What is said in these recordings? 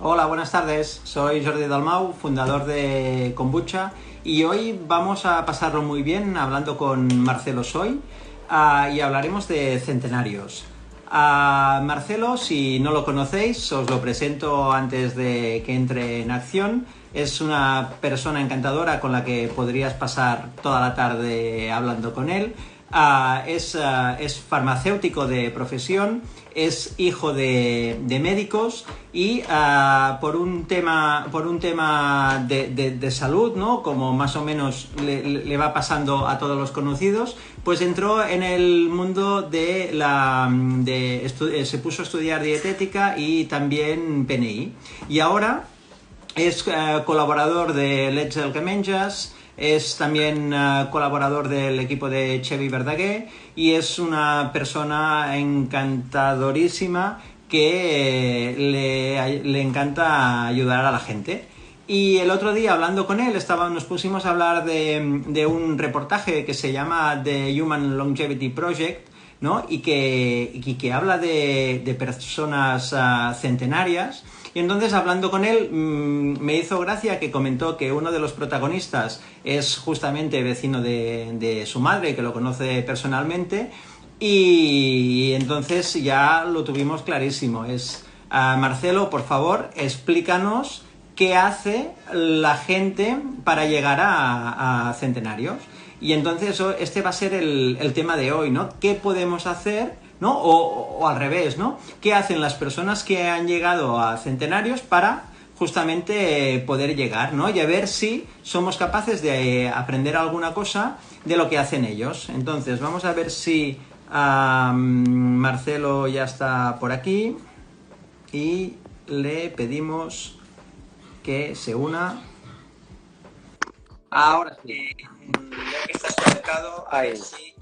Hola, buenas tardes. Soy Jordi Dalmau, fundador de Kombucha, y hoy vamos a pasarlo muy bien hablando con Marcelo Soy y hablaremos de centenarios. Marcelo, si no lo conocéis, os lo presento antes de que entre en acción. Es una persona encantadora con la que podrías pasar toda la tarde hablando con él. Es farmacéutico de profesión, es hijo de médicos y por un tema de salud, ¿no? Como más o menos le va pasando a todos los conocidos, pues entró en el mundo se puso a estudiar dietética y también PNI. Y ahora es colaborador de Let's El que Menjas, es también colaborador del equipo de Xevi Verdaguer y es una persona encantadorísima que le encanta ayudar a la gente. Y el otro día, hablando con él, nos pusimos a hablar de un reportaje que se llama The Human Longevity Project, ¿no? y que habla de personas centenarias. Y entonces, hablando con él, me hizo gracia que comentó que uno de los protagonistas es justamente vecino de su madre, que lo conoce personalmente, y entonces ya lo tuvimos clarísimo. Marcelo, por favor, explícanos qué hace la gente para llegar a centenarios. Y entonces este va a ser el tema de hoy, ¿no? ¿Qué podemos hacer, ¿no? O al revés, ¿no? ¿Qué hacen las personas que han llegado a centenarios para justamente poder llegar, ¿no? Y a ver si somos capaces de aprender alguna cosa de lo que hacen ellos. Entonces, vamos a ver si Marcelo ya está por aquí y le pedimos que se una. Ahora sí. Ya que estás conectado, ahí sí.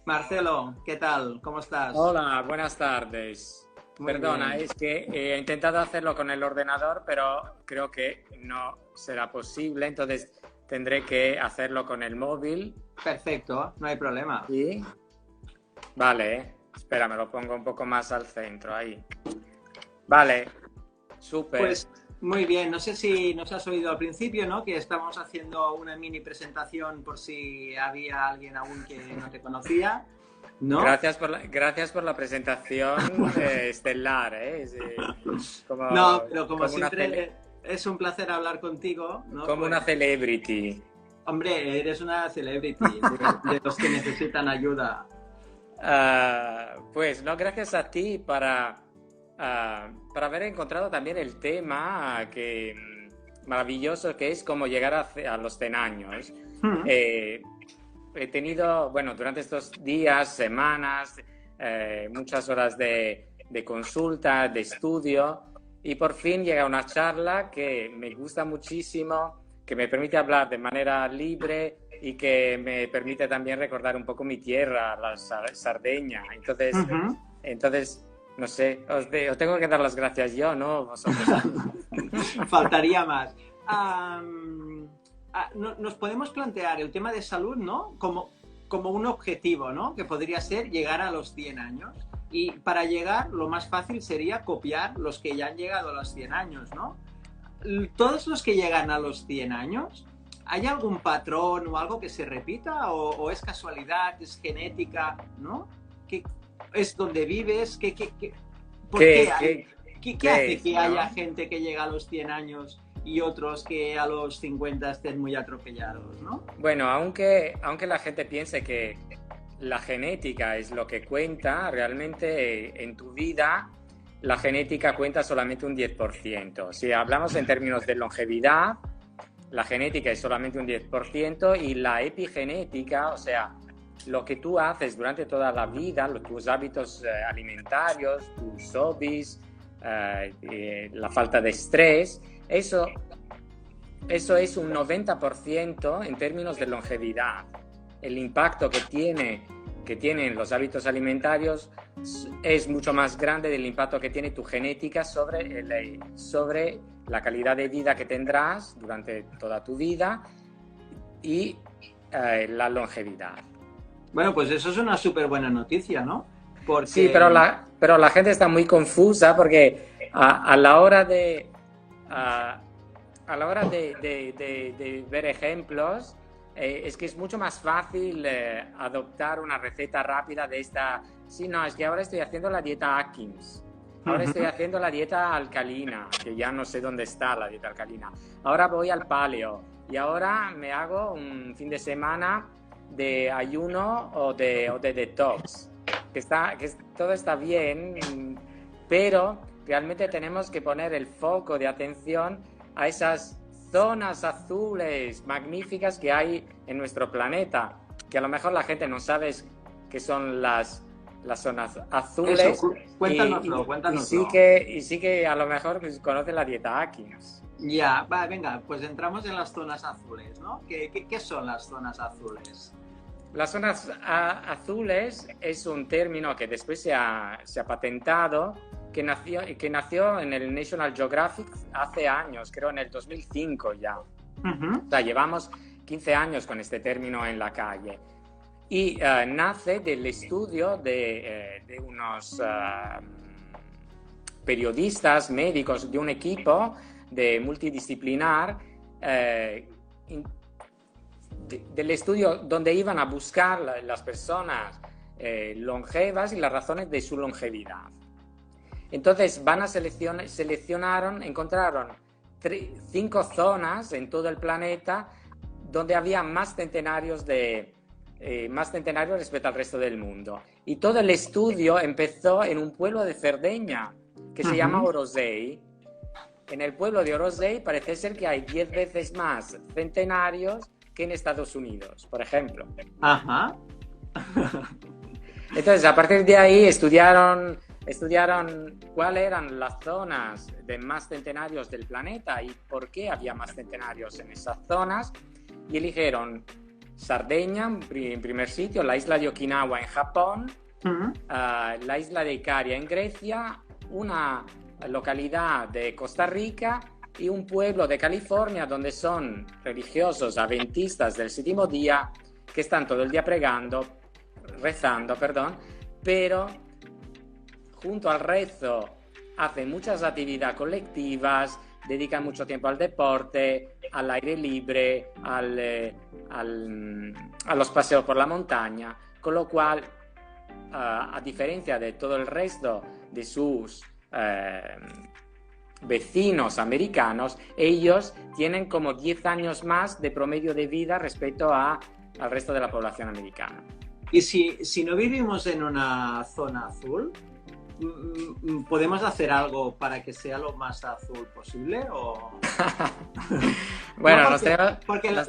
Marcelo, ¿qué tal? ¿Cómo estás? Hola, buenas tardes. Muy Perdona, bien. es que he intentado hacerlo con el ordenador, pero creo que no será posible, entonces tendré que hacerlo con el móvil. Perfecto, no hay problema. ¿Sí? Vale, espera, me lo pongo un poco más al centro, ahí. Vale, súper. Pues muy bien, no sé si nos has oído al principio, ¿no? Que estamos haciendo una mini presentación por si había alguien aún que no te conocía, ¿no? Gracias por la presentación estelar, ¿eh? No, pero como como siempre es un placer hablar contigo, ¿no? como una celebrity. Hombre, eres una celebrity de los que necesitan ayuda. Pues no, gracias a ti para haber encontrado también el tema maravilloso que es cómo llegar a los 100 años. He tenido, bueno, durante estos días, semanas, muchas horas de consulta, de estudio, y por fin llega una charla que me gusta muchísimo, que me permite hablar de manera libre y que me permite también recordar un poco mi tierra, la Sardeña. Entonces, no sé, os tengo que dar las gracias yo, ¿no? Vosotros. Faltaría más. Nos podemos plantear el tema de salud, ¿no? Como un objetivo, ¿no? Que podría ser llegar a los 100 años. Y para llegar, lo más fácil sería copiar los que ya han llegado a los 100 años, ¿no? Todos los que llegan a los 100 años, ¿hay algún patrón o algo que se repita? ¿O es casualidad, es genética, ¿no? ¿Qué es donde vives? ¿Por qué hace que haya gente que llega a los 100 años y otros que a los 50 estén muy atropellados, ¿no? Bueno, aunque la gente piense que la genética es lo que cuenta, realmente en tu vida la genética cuenta solamente un 10%. Si hablamos en términos de longevidad, la genética es solamente un 10% y la epigenética, o sea, lo que tú haces durante toda la vida, tus hábitos alimentarios, tus hobbies, la falta de estrés, eso es un 90% en términos de longevidad. El impacto que tienen los hábitos alimentarios es mucho más grande del impacto que tiene tu genética sobre la calidad de vida que tendrás durante toda tu vida y la longevidad. Bueno, pues eso es una súper buena noticia, ¿no? Porque... Sí, pero la gente está muy confusa porque a la hora de, a la hora de ver ejemplos, es que es mucho más fácil adoptar una receta rápida de esta. Sí, no, es que ahora estoy haciendo la dieta Atkins. Ahora estoy haciendo la dieta alcalina, que ya no sé dónde está la dieta alcalina. Ahora voy al paleo y ahora me hago un fin de semana de ayuno o de detox. Todo está bien, pero realmente tenemos que poner el foco de atención a esas zonas azules magníficas que hay en nuestro planeta, que a lo mejor la gente no sabe qué son las zonas azules. Eso, cuéntanoslo. Y sí que a lo mejor conoce la dieta Atkins. Ya, va, venga, pues entramos en las zonas azules, ¿no? ¿Qué son las zonas azules? Las zonas azules es un término que después se ha patentado, que nació en el National Geographic hace años, creo en el 2005 ya. O sea, llevamos 15 años con este término en la calle. Y nace del estudio de unos periodistas, médicos, de un equipo multidisciplinar, del estudio donde iban a buscar las personas longevas y las razones de su longevidad. Entonces encontraron 5 zonas en todo el planeta donde había más centenarios respecto al resto del mundo. Y todo el estudio empezó en un pueblo de Cerdeña que se llama Orosei. En el pueblo de Orosei parece ser que hay 10 veces más centenarios que en Estados Unidos, por ejemplo. Ajá. Entonces, a partir de ahí estudiaron cuáles eran las zonas de más centenarios del planeta y por qué había más centenarios en esas zonas, y eligieron Sardeña en primer sitio, la isla de Okinawa en Japón, la isla de Icaria en Grecia, una localidad de Costa Rica y un pueblo de California donde son religiosos adventistas del séptimo día que están todo el día rezando, pero junto al rezo hacen muchas actividades colectivas, dedican mucho tiempo al deporte, al aire libre, a los paseos por la montaña, con lo cual, a diferencia de todo el resto de sus vecinos americanos, ellos tienen como 10 años más de promedio de vida respecto al resto de la población americana. Y si no vivimos en una zona azul, ¿podemos hacer algo para que sea lo más azul posible? ¿O? Bueno, no, porque la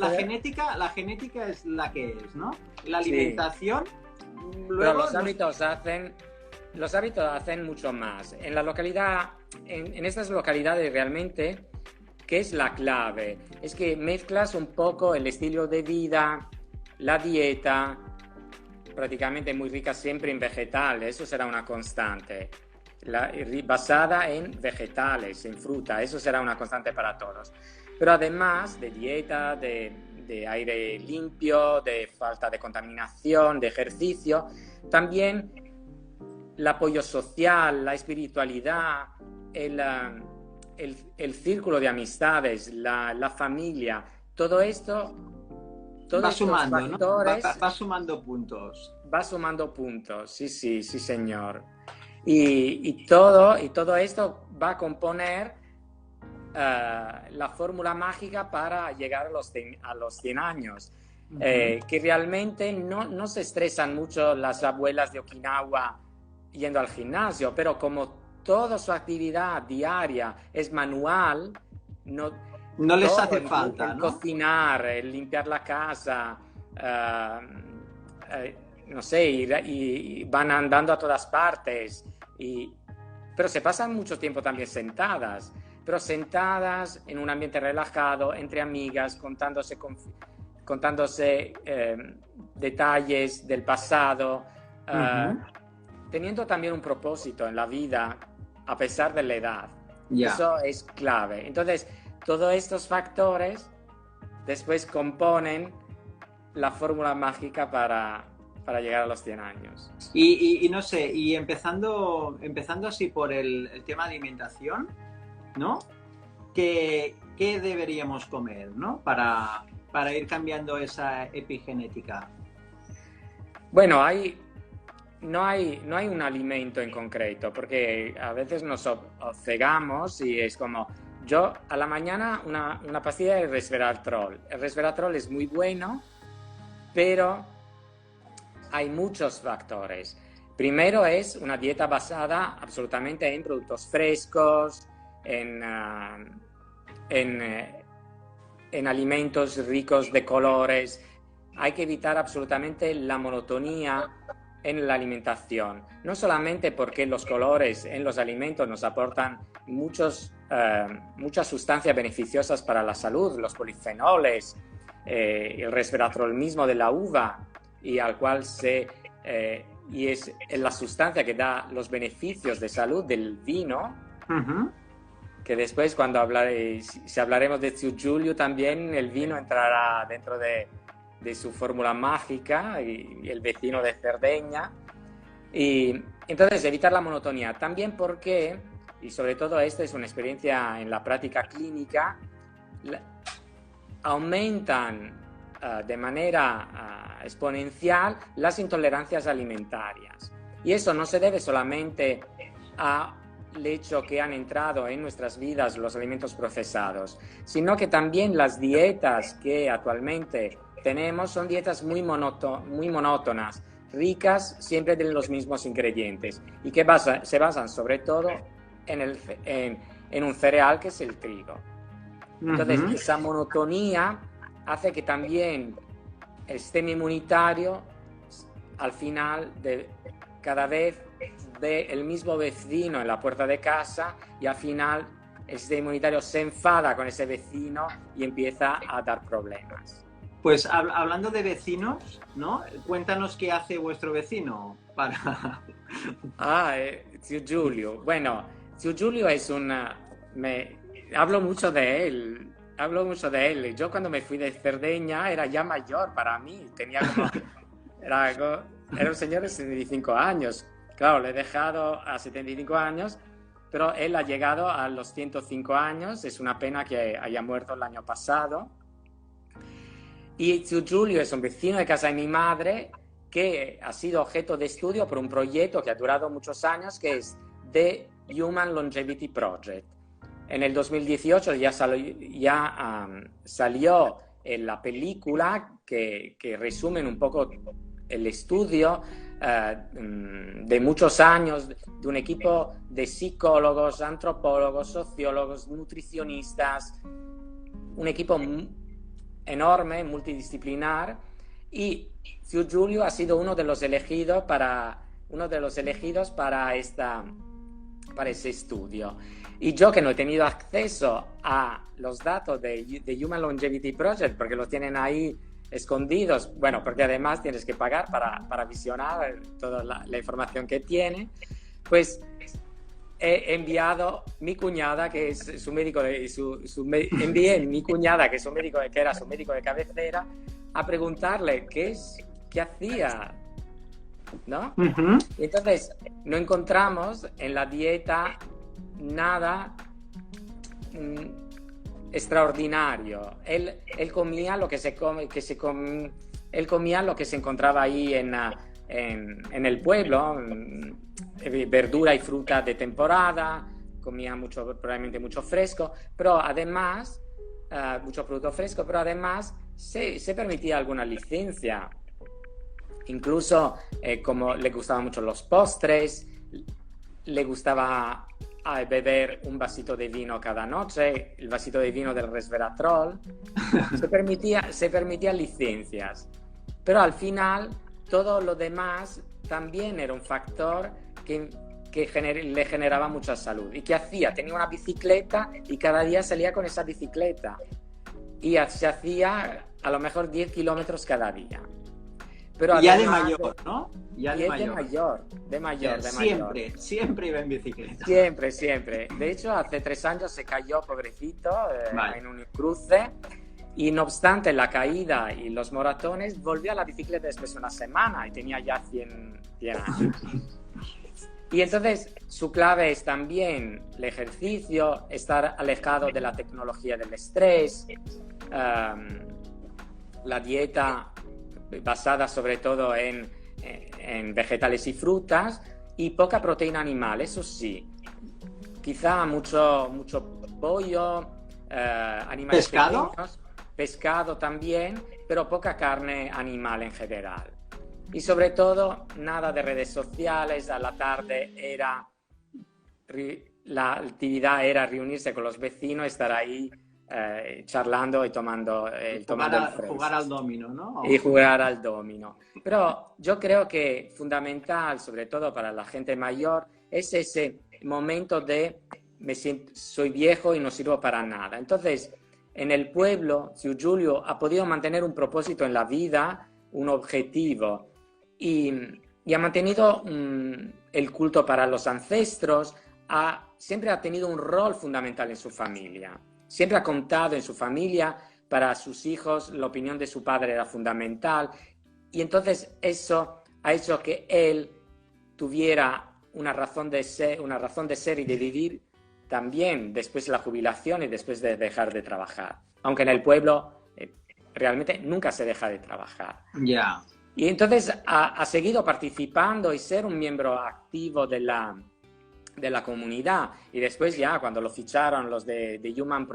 genética es la que es, ¿no? La alimentación, sí. Luego Pero los hábitos hacen mucho más. En la localidad, en estas localidades realmente, ¿qué es la clave? Es que mezclas un poco el estilo de vida, la dieta, prácticamente muy rica siempre en vegetales, eso será una constante. Basada en vegetales, en fruta, eso será una constante para todos. Pero además de dieta, de aire limpio, de falta de contaminación, de ejercicio, también el apoyo social, la espiritualidad, el círculo de amistades, la familia, todo esto, todos va estos sumando, factores, ¿no? Va sumando puntos. Va sumando puntos, sí, señor. Y todo esto va a componer la fórmula mágica para llegar a los 100 años. Que realmente no se estresan mucho las abuelas de Okinawa yendo al gimnasio, pero como toda su actividad diaria es manual, no les hace falta, el ¿no? cocinar, el limpiar la casa, no sé, y van andando a todas partes, pero se pasan mucho tiempo también sentadas en un ambiente relajado, entre amigas, contándose detalles del pasado, teniendo también un propósito en la vida a pesar de la edad. Eso es clave. Entonces, todos estos factores después componen la fórmula mágica para para llegar a los 100 años. Y no sé, y empezando así por el tema de alimentación, ¿no? ¿Qué deberíamos comer, ¿no? Para ir cambiando esa epigenética. Bueno, no hay un alimento en concreto, porque a veces nos cegamos y es como, yo a la mañana una pastilla de resveratrol. El resveratrol es muy bueno, pero hay muchos factores. Primero es una dieta basada absolutamente en productos frescos, en alimentos ricos de colores. Hay que evitar absolutamente la monotonía en la alimentación. No solamente porque los colores en los alimentos nos aportan muchas sustancias beneficiosas para la salud, los polifenoles, el resveratrol mismo de la uva, y al cual y es la sustancia que da los beneficios de salud del vino. Uh-huh. Que después, si hablaremos de Zio Giulio, también el vino entrará dentro de su fórmula mágica, y el vecino de Cerdeña. Y entonces, evitar la monotonía. También porque, y sobre todo esta es una experiencia en la práctica clínica, aumentan de manera exponencial las intolerancias alimentarias. Y eso no se debe solamente al hecho que han entrado en nuestras vidas los alimentos procesados, sino que también las dietas que actualmente tenemos son dietas muy monótonas, ricas siempre de los mismos ingredientes, y que se basan sobre todo en un cereal que es el trigo. Entonces, uh-huh, esa monotonía hace que también el sistema inmunitario al final cada vez ve el mismo vecino en la puerta de casa, y al final el sistema inmunitario se enfada con ese vecino y empieza a dar problemas. Pues hablando de vecinos, ¿no? Cuéntanos qué hace vuestro vecino para... Zio Giulio. Bueno, Zio Giulio es hablo mucho de él. Yo cuando me fui de Cerdeña era ya mayor para mí. Era un señor de 75 años. Claro, le he dejado a 75 años, pero él ha llegado a los 105 años. Es una pena que haya muerto el año pasado. Y Zio Giulio es un vecino de casa de mi madre que ha sido objeto de estudio por un proyecto que ha durado muchos años, que es The Human Longevity Project. En el 2018 ya salió la película que resume un poco el estudio de muchos años de un equipo de psicólogos, antropólogos, sociólogos, nutricionistas, un equipo enorme, multidisciplinar, y Zio Giulio ha sido uno de los elegidos para ese estudio. Y yo, que no he tenido acceso a los datos de Human Longevity Project, porque los tienen ahí escondidos, bueno, porque además tienes que pagar para visionar toda la información que tiene, pues he enviado mi cuñada, que es su médico, envié mi cuñada, que es que era su médico de cabecera, a preguntarle qué hacía, ¿no? Uh-huh. Y entonces no encontramos en la dieta nada extraordinario. Él comía lo que se come, él comía lo que se encontraba ahí en el pueblo, verdura y fruta de temporada, comía probablemente mucho fresco, pero además, mucho producto fresco, pero además se permitía alguna licencia. Incluso, como le gustaban mucho los postres, le gustaba beber un vasito de vino cada noche, el vasito de vino del resveratrol. Se permitía licencias, pero al final todo lo demás también era un factor que le generaba mucha salud. ¿Y qué hacía? Tenía una bicicleta y cada día salía con esa bicicleta y se hacía a lo mejor 10 kilómetros cada día. Pero ya de mayor, ¿no? De mayor. Siempre iba en bicicleta. Siempre. De hecho, hace 3 años se cayó, pobrecito, en un cruce, Y no obstante la caída y los moratones, volvió a la bicicleta después de una semana y tenía ya 100 años. Y entonces su clave es también el ejercicio, estar alejado de la tecnología del estrés, la dieta basada sobre todo en vegetales y frutas y poca proteína animal, eso sí. Quizá mucho pollo, animales ¿Pescado? pequeños, pescado también, pero poca carne animal en general. Y sobre todo, nada de redes sociales. A la tarde la actividad era reunirse con los vecinos, estar ahí charlando y tomando el fresco. Jugar al domino, ¿no? Y jugar al domino. Pero yo creo que fundamental, sobre todo para la gente mayor, es ese momento de soy viejo y no sirvo para nada. Entonces, en el pueblo, Zio Giulio ha podido mantener un propósito en la vida, un objetivo, y ha mantenido el culto para los ancestros, siempre ha tenido un rol fundamental en su familia, siempre ha contado en su familia. Para sus hijos la opinión de su padre era fundamental, y entonces eso ha hecho que él tuviera una razón de ser y de vivir también después de la jubilación y después de dejar de trabajar, aunque en el pueblo realmente nunca se deja de trabajar. Ya. Y entonces ha seguido participando y ser un miembro activo de la comunidad, y después ya cuando lo ficharon los de Human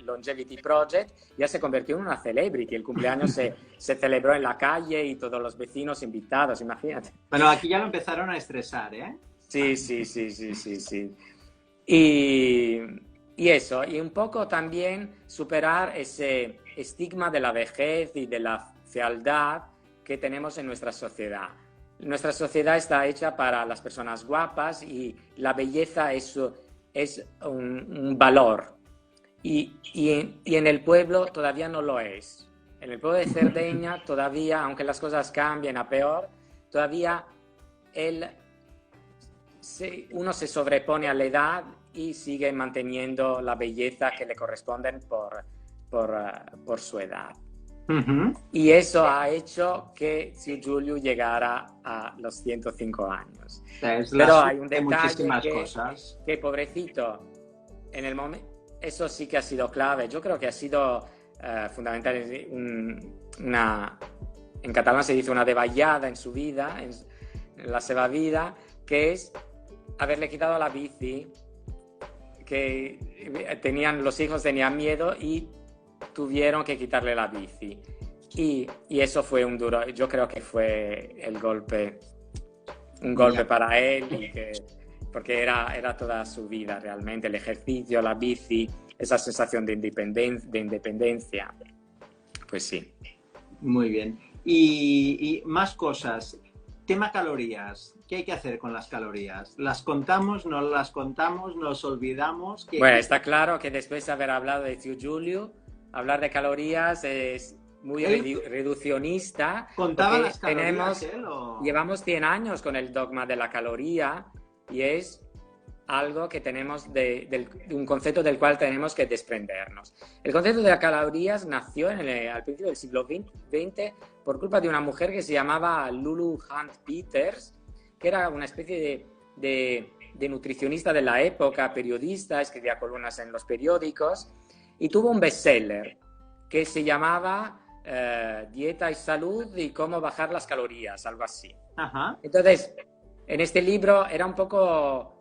Longevity Project, ya se convirtió en una celebrity. El cumpleaños se celebró en la calle y todos los vecinos invitados, imagínate. Bueno, aquí ya lo empezaron a estresar, ¿eh? Sí. Y eso, y un poco también superar ese estigma de la vejez y de la fealdad que tenemos en nuestra sociedad. Nuestra sociedad está hecha para las personas guapas y la belleza es un valor. Y en el pueblo todavía no lo es. En el pueblo de Cerdeña todavía, aunque las cosas cambien a peor, todavía uno se sobrepone a la edad y sigue manteniendo la belleza que le corresponden por su edad. Uh-huh. Y eso ha hecho que Zio Giulio llegara a los 105 años. Pero hay un detalle que pobrecito, en el momento, eso sí que ha sido clave. Yo creo que ha sido fundamental. En catalán se dice una davallada en su vida, en la seva vida, que es haberle quitado la bici, que los hijos tenían miedo y tuvieron que quitarle la bici. Y eso fue un duro, yo creo que fue un golpe para él, porque era toda su vida realmente, el ejercicio, la bici, esa sensación de independencia. Pues sí. Muy bien. Y más cosas. Tema calorías. ¿Qué hay que hacer con las calorías? ¿Las contamos? ¿No las contamos? ¿Nos olvidamos? Bueno, está claro que después de haber hablado de Zio Giulio, hablar de calorías es muy reduccionista. ¿Contaba las calorías Llevamos 100 años con el dogma de la caloría, y es algo que tenemos de un concepto del cual tenemos que desprendernos. El concepto de las calorías nació al principio del siglo XX por culpa de una mujer que se llamaba Lulu Hunt Peters, que era una especie de nutricionista de la época, periodista, escribía columnas en los periódicos, y tuvo un bestseller que se llamaba Dieta y Salud y cómo bajar las calorías, algo así. Ajá. Entonces, en este libro era un poco...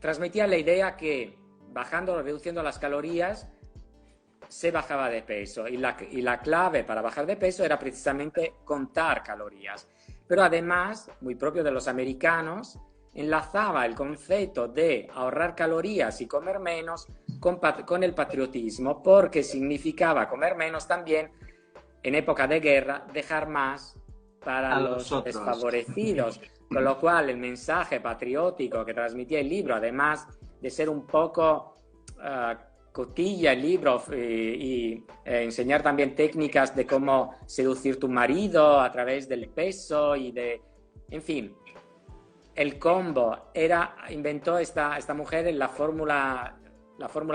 transmitía la idea que reduciendo las calorías se bajaba de peso, y la clave para bajar de peso era precisamente contar calorías. Pero además, muy propio de los americanos, enlazaba el concepto de ahorrar calorías y comer menos con el patriotismo, porque significaba comer menos también en época de guerra, dejar más para los desfavorecidos. Con lo cual, el mensaje patriótico que transmitía el libro, además de ser un poco cotilla el libro y enseñar también técnicas de cómo seducir tu marido a través del peso en fin, el combo inventó esta mujer en la fórmula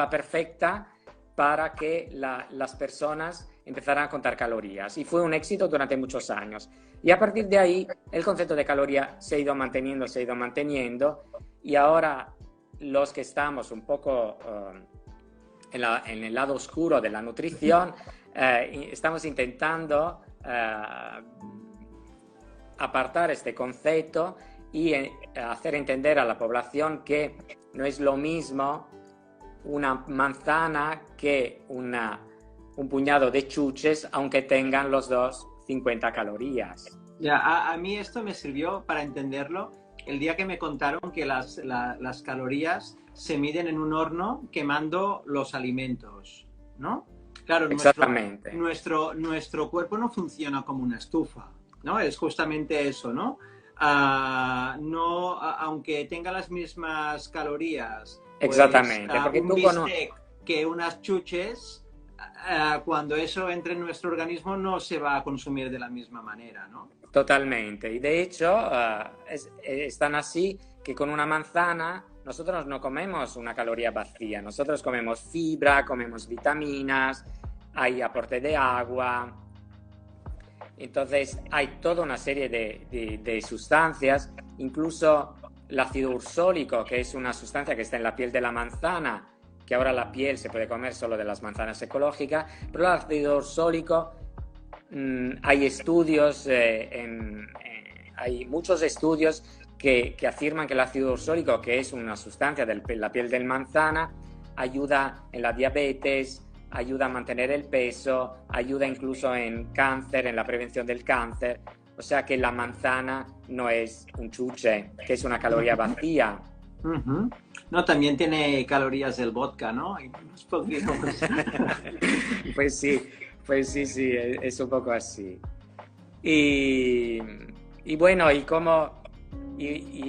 perfecta para que las personas empezaran a contar calorías. Y fue un éxito durante muchos años. Y a partir de ahí, el concepto de caloría se ha ido manteniendo, y ahora los que estamos un poco en el lado oscuro de la nutrición, estamos intentando apartar este concepto y hacer entender a la población que no es lo mismo una manzana que un puñado de chuches, aunque tengan los dos 50 calorías. Ya, a mí esto me sirvió para entenderlo el día que me contaron que las calorías se miden en un horno quemando los alimentos, ¿no? Claro, exactamente. Nuestro cuerpo no funciona como una estufa, ¿no? Es justamente eso, ¿no? Aunque tenga las mismas calorías, pues, exactamente, porque un bistec que unas chuches, cuando eso entre en nuestro organismo no se va a consumir de la misma manera, ¿no? Totalmente. Y de hecho, es tan así que con una manzana nosotros no comemos una caloría vacía. Nosotros comemos fibra, comemos vitaminas, hay aporte de agua. Entonces hay toda una serie de sustancias, incluso el ácido ursólico, que es una sustancia que está en la piel de la manzana, que ahora la piel se puede comer solo de las manzanas ecológicas, pero el ácido ursólico, hay estudios, hay muchos estudios que afirman que el ácido ursólico, que es una sustancia de la piel de manzana, ayuda en la diabetes, ayuda a mantener el peso, ayuda incluso en cáncer, en la prevención del cáncer. O sea que la manzana no es un chuche, que es una caloría vacía. Uh-huh. No, también tiene calorías el vodka, ¿no? Y unos poquitos. Pues sí, es un poco así. Y bueno, y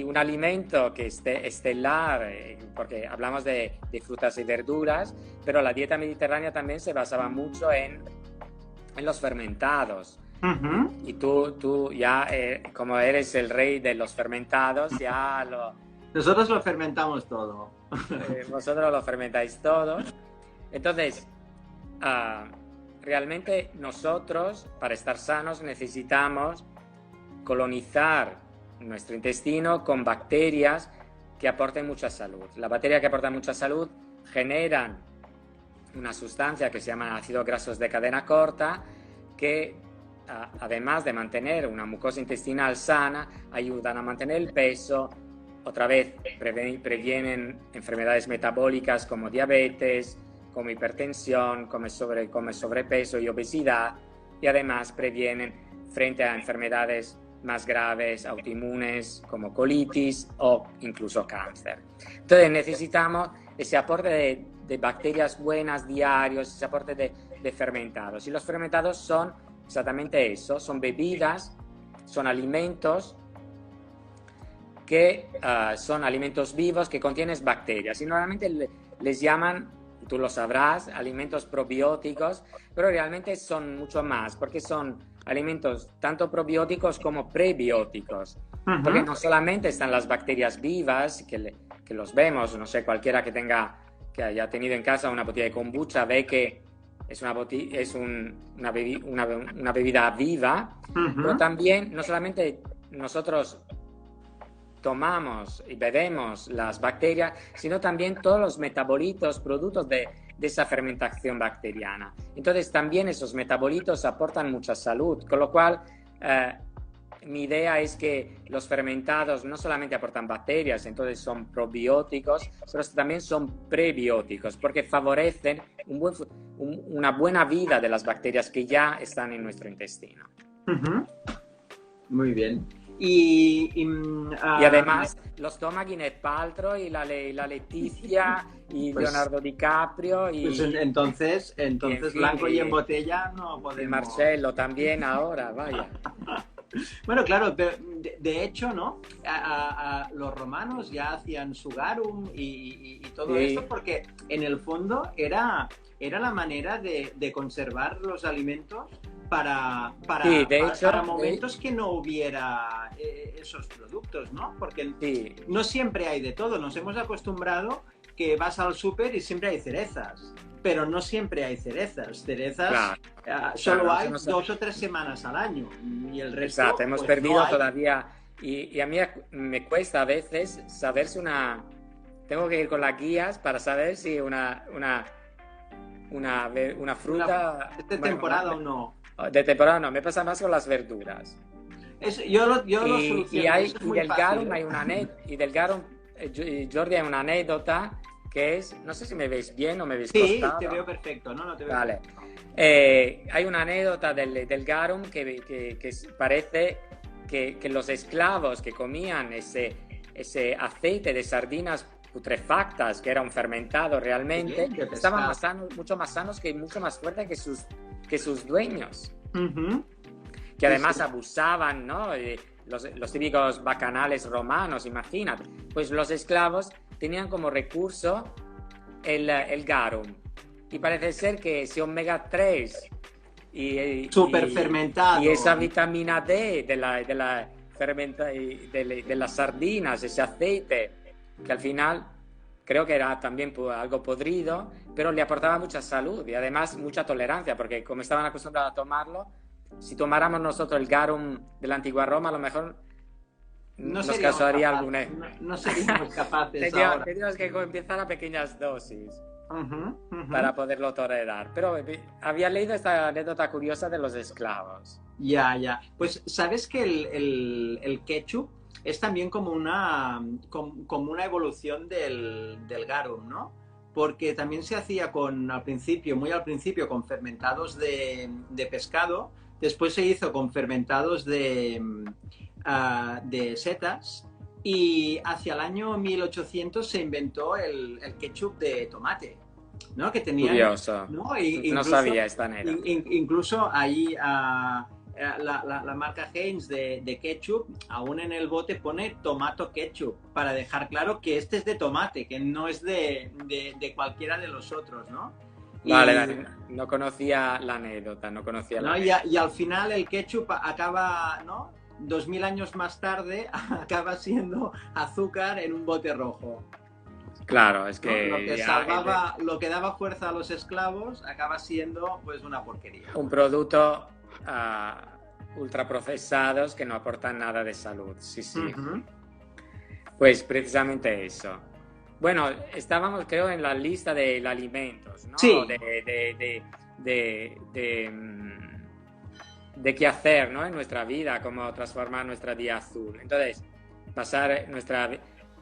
un alimento que estelar, porque hablamos de frutas y verduras, pero la dieta mediterránea también se basaba mucho en los fermentados. Uh-huh. Y tú ya, como eres el rey de los fermentados, ya Nosotros lo fermentamos todo. Vosotros lo fermentáis todo. Entonces, realmente nosotros, para estar sanos, necesitamos colonizar nuestro intestino con bacterias que aporten mucha salud. Las bacterias que aportan mucha salud generan una sustancia que se llama ácidos grasos de cadena corta, que además de mantener una mucosa intestinal sana, ayudan a mantener el peso. Otra vez previenen enfermedades metabólicas como diabetes, como hipertensión, como sobrepeso y obesidad, y además previenen frente a enfermedades más graves, autoinmunes, como colitis o incluso cáncer. Entonces necesitamos ese aporte de bacterias buenas diarios, ese aporte de fermentados. Y los fermentados son exactamente eso, son bebidas, son alimentos que son alimentos vivos que contienen bacterias. Y normalmente les llaman, tú lo sabrás, alimentos probióticos, pero realmente son mucho más, porque son alimentos tanto probióticos como prebióticos. Uh-huh. Porque no solamente están las bacterias vivas, que los vemos, no sé, cualquiera que haya tenido en casa una botella de kombucha ve que es una bebida viva, uh-huh. Pero también no solamente nosotros tomamos y bebemos las bacterias, sino también todos los metabolitos, productos de esa fermentación bacteriana. Entonces también esos metabolitos aportan mucha salud, con lo cual mi idea es que los fermentados no solamente aportan bacterias, entonces son probióticos, pero también son prebióticos, porque favorecen una buena vida de las bacterias que ya están en nuestro intestino. Uh-huh. Muy bien. Y además los toma Gwyneth Paltrow y la Leticia y pues, Leonardo DiCaprio y pues entonces en fin, blanco y en botella no podemos. Y Marcelo también ahora, vaya. Bueno, claro, pero de hecho, ¿no? Los romanos ya hacían su garum y todo esto porque en el fondo era la manera de conservar los alimentos para momentos que no hubiera esos productos, ¿no? Porque no siempre hay de todo. Nos hemos acostumbrado que vas al súper y siempre hay cerezas. pero no siempre hay cerezas. Cerezas Claro, solo claro, hay no sé. 2 o 3 semanas al año y el resto Exacto, hemos pues perdido no hay. todavía. Y a mí me cuesta a veces saber si una. Tengo que ir con las guías para saber si una Una, fruta. ¿Es de Bueno, temporada o no? de temporada no, me pasa más con las verduras. Yo lo Y, soluciono, eso es y muy del fácil, garum ¿eh? hay una y del garum, Jordi, hay una anécdota que es, no sé si me veis bien o me veis Sí, te cortado. veo perfecto, no, no te veo Vale. perfecto. Hay una anécdota del garum que parece que los esclavos que comían ese aceite de sardinas putrefactas, que era un fermentado realmente, Sí, de estaban pescado. mucho más sanos y mucho más fuertes que sus dueños, Ujú. que Sí, además sí. abusaban, ¿no? Los típicos bacanales romanos, imagínate. Pues los esclavos tenían como recurso el garum. Y parece ser que ese omega 3 Súper y esa fermentado. vitamina D de las sardinas, ese aceite, que al final creo que era también algo podrido, pero le aportaba mucha salud y además mucha tolerancia, porque como estaban acostumbrados a tomarlo, si tomáramos nosotros el garum de la antigua Roma, a lo mejor No nos seríamos causaría capaces, alguna. no seríamos capaces ahora. Tendríamos que empezar a pequeñas dosis Ujú, ujú. para poderlo tolerar. Pero había leído esta anécdota curiosa de los esclavos. Ya, ya. Pues sabes que el ketchup es también como una evolución del garum, ¿no? Porque también se hacía muy al principio, con fermentados de pescado, después se hizo con fermentados de setas y hacia el año 1800 se inventó el ketchup de tomate, ¿no? Que tenían, Curioso. ¿no? No sabía esta anécdota. Incluso ahí la marca Heinz de ketchup, aún en el bote pone tomato ketchup, para dejar claro que este es de tomate, que no es de cualquiera de los otros, ¿no? Vale, Y, vale. No conocía la anécdota, no conocía la ¿no? anécdota. Y al final el ketchup acaba, ¿no? 2000 años más tarde acaba siendo azúcar en un bote rojo. Claro, es ¿No? Lo que que ya salvaba, lo que daba fuerza a los esclavos acaba siendo pues una porquería. un producto ultraprocesados que no aportan nada de salud. Sí, sí. Uh-huh. Pues precisamente eso. Bueno, estábamos creo en la lista de alimentos, ¿no? Sí. De qué hacer, ¿no? En nuestra vida, cómo transformar nuestra día azul. Entonces, pasar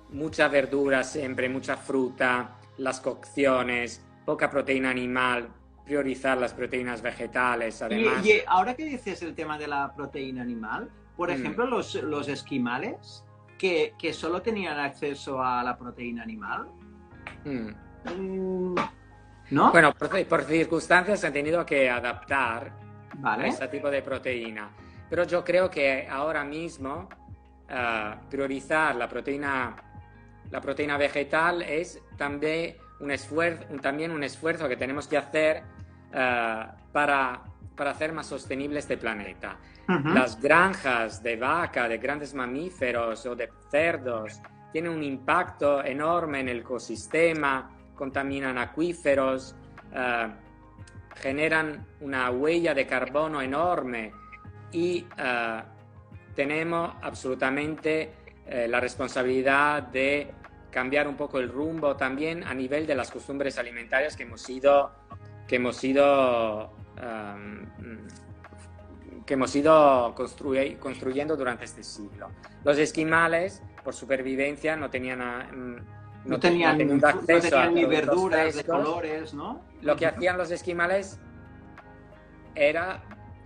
mucha verdura siempre, mucha fruta, las cocciones, poca proteína animal, priorizar las proteínas vegetales, además. Y ahora que dices el tema de la proteína animal, por ejemplo, los esquimales que solo tenían acceso a la proteína animal, ¿no? Bueno, por circunstancias se han tenido que adaptar Vale. a ese tipo de proteína. Pero yo creo que ahora mismo priorizar la proteína vegetal es también un esfuerzo que tenemos que hacer para hacer más sostenible este planeta. Uh-huh. Las granjas de vaca, de grandes mamíferos o de cerdos tienen un impacto enorme en el ecosistema, contaminan acuíferos, generan una huella de carbono enorme y tenemos absolutamente la responsabilidad de cambiar un poco el rumbo también a nivel de las costumbres alimentarias que hemos ido construyendo durante este siglo. Los esquimales, por supervivencia, no tenían acceso a ni productos verduras de frescos. colores, ¿no? Lo que hacían los esquimales era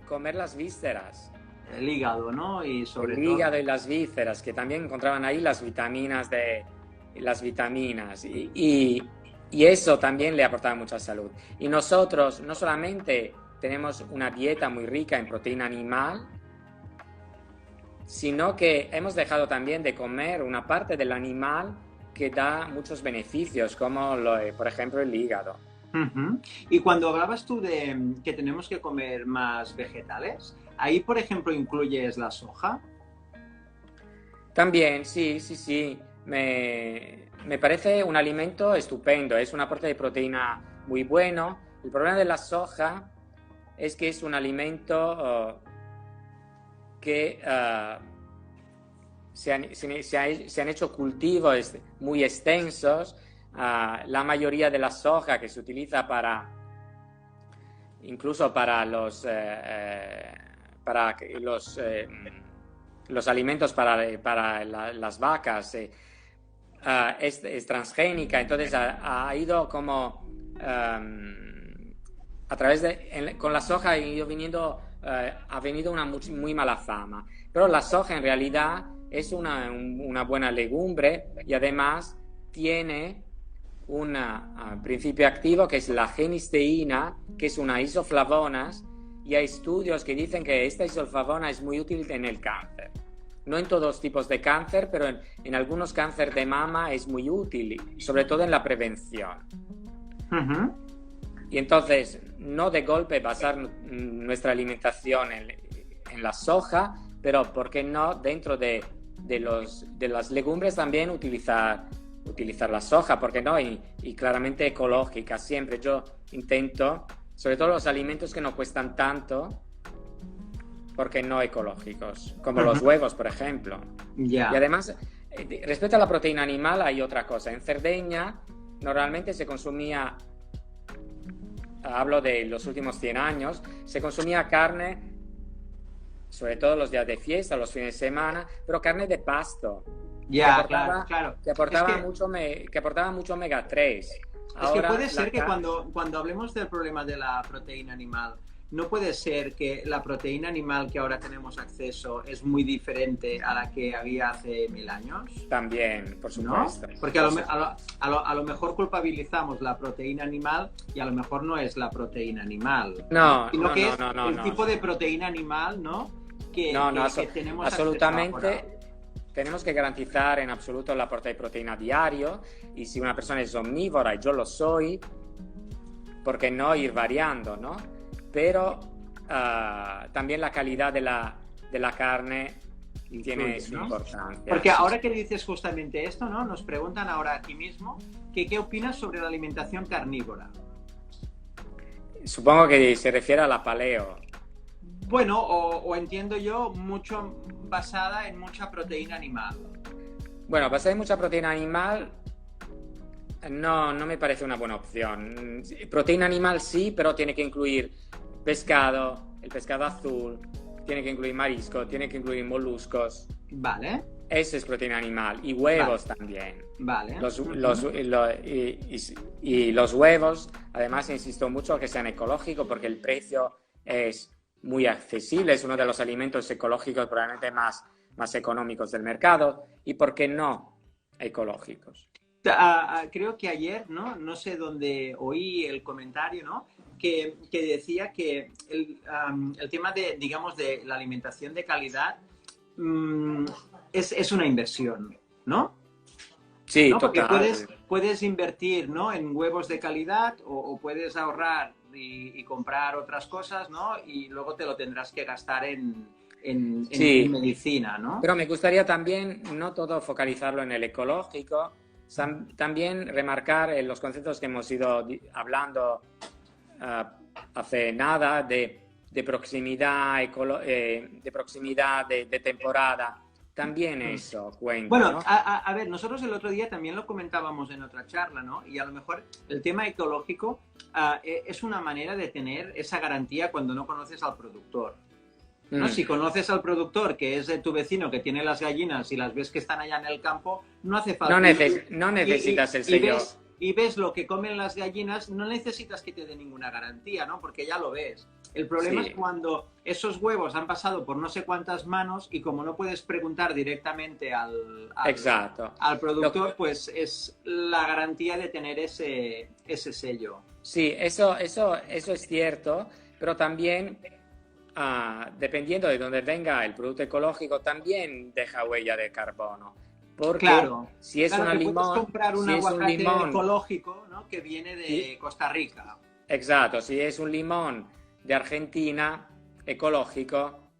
comer las vísceras. El hígado, ¿no? Y sobre el hígado y las vísceras, que también encontraban ahí las vitaminas y eso también le aportaba mucha salud. Y nosotros no solamente tenemos una dieta muy rica en proteína animal, sino que hemos dejado también de comer una parte del animal que da muchos beneficios, como por ejemplo el hígado. Uh-huh. Y cuando hablabas tú de que tenemos que comer más vegetales, ahí por ejemplo incluyes la soja. También, sí. Me parece un alimento estupendo, es un aporte de proteína muy bueno. El problema de la soja es que es un alimento que se han hecho cultivos muy extensos. La mayoría de la soja que se utiliza incluso para los alimentos para las vacas, es transgénica. Entonces ha ido como a través con la soja ha venido una muy mala fama, pero la soja en realidad es una buena legumbre y además tiene un principio activo que es la genisteína, que es una isoflavona, y hay estudios que dicen que esta isoflavona es muy útil en el cáncer. No en todos tipos de cáncer, pero en algunos cánceres de mama es muy útil, sobre todo en la prevención. Y entonces, no de golpe basar nuestra alimentación en la soja, pero ¿por qué no dentro de las legumbres también utilizar la soja? ¿Por qué no? Y claramente ecológica. Siempre yo intento, sobre todo los alimentos que no cuestan tanto, porque no ecológicos, como los huevos, por ejemplo. Yeah. Y además, respecto a la proteína animal, hay otra cosa. En Cerdeña, normalmente se consumía, hablo de los últimos 100 años, se consumía carne, sobre todo los días de fiesta, los fines de semana, pero carne de pasto. Ya, claro. Que aportaba mucho omega 3. Es que puede ser que cuando hablemos del problema de la proteína animal, no puede ser que la proteína animal que ahora tenemos acceso es muy diferente a la que había hace 1000 años. También, por supuesto. ¿No? Porque a lo mejor culpabilizamos la proteína animal y a lo mejor no es la proteína animal. No, sino que es no, el tipo de proteína animal, ¿no? Que tenemos absolutamente. acceso ahora. Tenemos que garantizar en absoluto el aporte de proteína diario, y si una persona es omnívora, y yo lo soy, ¿por qué no ir variando, no? Pero también la calidad de la carne tiene su importancia. Porque ahora que dices justamente esto, ¿no? Nos preguntan ahora aquí mismo que qué opinas sobre la alimentación carnívora. Supongo que se refiere a la paleo. Bueno, o entiendo yo, mucho basada en mucha proteína animal. Bueno, basada en mucha proteína animal no me parece una buena opción. Proteína animal sí, pero tiene que incluir pescado, el pescado azul, tiene que incluir marisco, tiene que incluir moluscos. Vale. Eso es proteína animal. Y huevos también. Vale. Y los huevos, además insisto mucho que sean ecológicos, porque el precio es muy accesible, es uno de los alimentos ecológicos probablemente más económicos del mercado. ¿Y por qué no ecológicos? Creo que ayer, no sé dónde oí el comentario, ¿no? Que decía que el tema de, digamos, de la alimentación de calidad es una inversión, ¿no? Sí, ¿no? Porque total. puedes invertir, ¿no? En huevos de calidad o puedes ahorrar y comprar otras cosas, ¿no? Y luego te lo tendrás que gastar en medicina, ¿no? Pero me gustaría también no todo focalizarlo en el ecológico, también remarcar los conceptos que hemos ido hablando hace nada de proximidad, de proximidad, de temporada. También eso cuenta. Bueno, ¿no? a ver, nosotros el otro día también lo comentábamos en otra charla, ¿no? Y a lo mejor el tema ecológico es una manera de tener esa garantía cuando no conoces al productor, ¿no? Si conoces al productor, que es de tu vecino que tiene las gallinas y las ves que están allá en el campo, no hace falta. No necesitas el sello. Y ves lo que comen las gallinas, no necesitas que te dé ninguna garantía, ¿no? Porque ya lo ves. El problema es cuando esos huevos han pasado por no sé cuántas manos y como no puedes preguntar directamente al productor, pues es la garantía de tener ese sello. Sí, eso es cierto, pero también dependiendo de dónde venga el producto ecológico, también deja huella de carbono. Porque si es un limón, puedes comprar un aguacate ecológico, ¿no? Que viene de Sí. Costa Rica. Exacto, si es un limón de Argentina ecológico,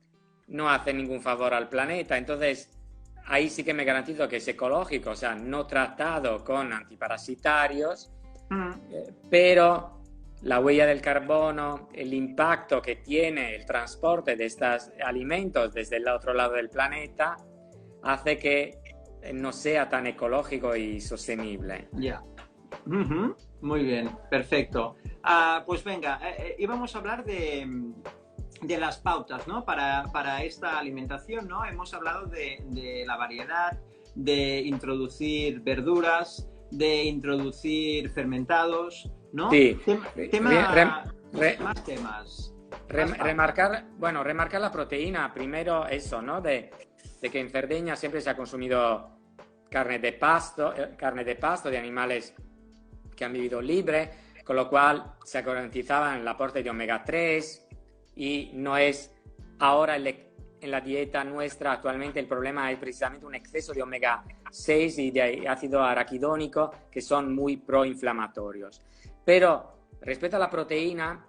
no hace ningún favor al planeta. Entonces, ahí sí que me garantizo que es ecológico, o sea, no tratado con antiparasitarios, pero la huella del carbono, el impacto que tiene el transporte de estos alimentos desde el otro lado del planeta, hace que no sea tan ecológico y sostenible. Ya. Muy bien, perfecto. Pues venga, íbamos a hablar de las pautas, ¿no? Para esta alimentación, ¿no? Hemos hablado de la variedad, de introducir verduras, de introducir fermentados, ¿no? Sí. Más temas. Remarcar la proteína. Primero eso, ¿no? De que en Cerdeña siempre se ha consumido carne de pasto de animales que han vivido libre, con lo cual se garantizaba el aporte de omega 3 y no es ahora en la dieta nuestra actualmente el problema es precisamente un exceso de omega 6 y de ácido araquidónico que son muy proinflamatorios. Pero respecto a la proteína,